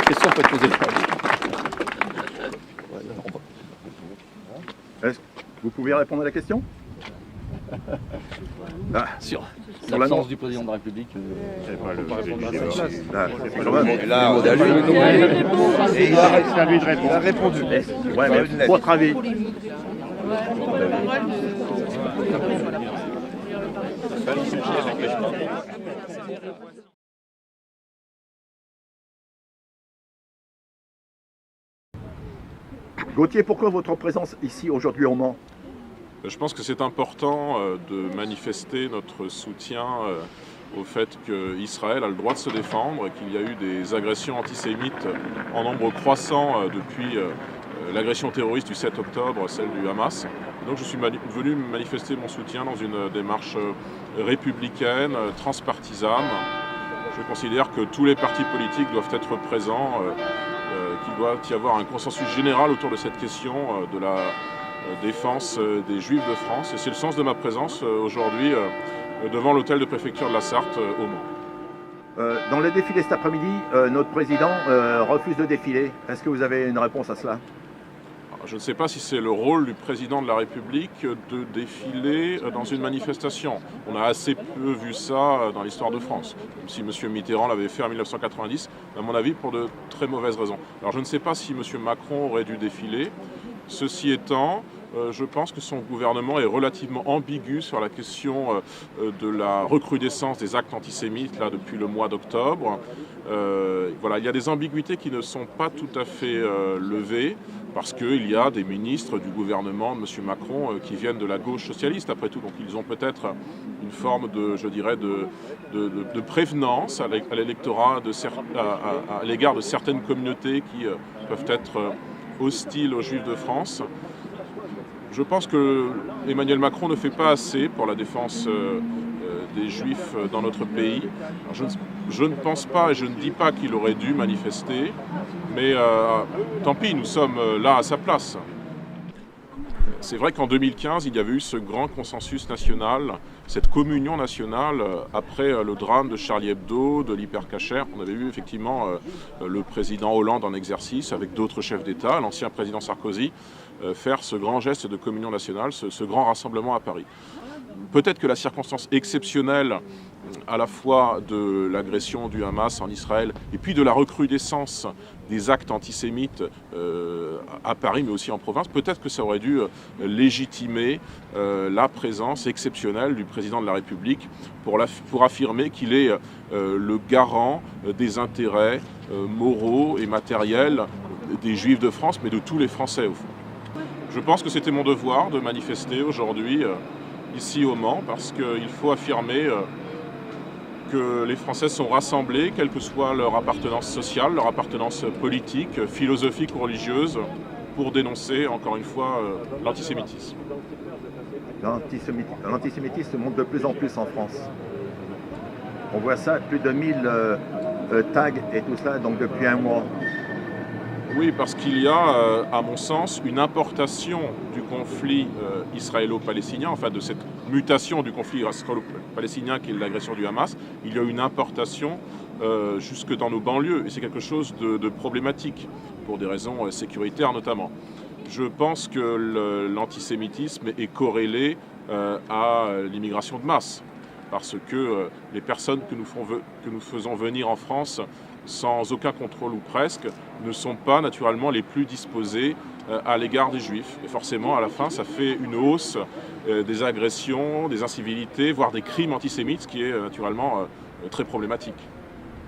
question peut être posée. Est-ce que vous pouvez répondre à la question? Sur l'absence du président de la République. C'est à lui de répondre. Il a répondu. Ouais, mais votre avis? Gauthier, pourquoi votre présence ici aujourd'hui au Mans? Je pense que c'est important de manifester notre soutien au fait qu'Israël a le droit de se défendre et qu'il y a eu des agressions antisémites en nombre croissant depuis l'agression terroriste du 7 octobre, celle du Hamas. Et donc je suis venu manifester mon soutien dans une démarche républicaine, transpartisane. Je considère que tous les partis politiques doivent être présents, qu'il doit y avoir un consensus général autour de cette question de la défense des Juifs de France. Et c'est le sens de ma présence aujourd'hui devant l'hôtel de préfecture de la Sarthe au Mans. Dans le défilé cet après-midi, notre président refuse de défiler. Est-ce que vous avez une réponse à cela? Je ne sais pas si c'est le rôle du président de la République de défiler dans une manifestation. On a assez peu vu ça dans l'histoire de France. Même si M. Mitterrand l'avait fait en 1990, à mon avis, pour de très mauvaises raisons. Alors je ne sais pas si M. Macron aurait dû défiler. Ceci étant, je pense que son gouvernement est relativement ambigu sur la question de la recrudescence des actes antisémites là, depuis le mois d'octobre. Voilà, il y a des ambiguïtés qui ne sont pas tout à fait levées parce qu'il y a des ministres du gouvernement de M. Macron qui viennent de la gauche socialiste après tout. Donc ils ont peut-être une forme de, je dirais, de prévenance à l'électorat à l'égard de certaines communautés qui peuvent être hostiles aux Juifs de France. Je pense que Emmanuel Macron ne fait pas assez pour la défense des Juifs dans notre pays. Je ne pense pas et je ne dis pas qu'il aurait dû manifester, mais tant pis, nous sommes là à sa place. C'est vrai qu'en 2015, il y avait eu ce grand consensus national, cette communion nationale après le drame de Charlie Hebdo, de l'hypercacher. On avait vu effectivement le président Hollande en exercice avec d'autres chefs d'État, l'ancien président Sarkozy, faire ce grand geste de communion nationale, ce grand rassemblement à Paris. Peut-être que la circonstance exceptionnelle à la fois de l'agression du Hamas en Israël et puis de la recrudescence des actes antisémites à Paris mais aussi en province, peut-être que ça aurait dû légitimer la présence exceptionnelle du président de la République pour affirmer qu'il est le garant des intérêts moraux et matériels des Juifs de France, mais de tous les Français au fond. Je pense que c'était mon devoir de manifester aujourd'hui ici au Mans parce qu'il faut affirmer que les Français sont rassemblés, quelle que soit leur appartenance sociale, leur appartenance politique, philosophique ou religieuse, pour dénoncer encore une fois l'antisémitisme. L'antisémitisme monte de plus en plus en France. On voit ça, plus de 1000 tags et tout cela, donc depuis un mois. Oui, parce qu'il y a, à mon sens, une importation du conflit israélo-palestinien, enfin de cette mutation du conflit israélo-palestinien qui est l'agression du Hamas. Il y a une importation jusque dans nos banlieues, et c'est quelque chose de problématique, pour des raisons sécuritaires notamment. Je pense que l'antisémitisme est corrélé à l'immigration de masse, parce que les personnes que nous faisons venir en France sans aucun contrôle ou presque, ne sont pas naturellement les plus disposés à l'égard des Juifs. Et forcément, à la fin, ça fait une hausse des agressions, des incivilités, voire des crimes antisémites, ce qui est naturellement très problématique.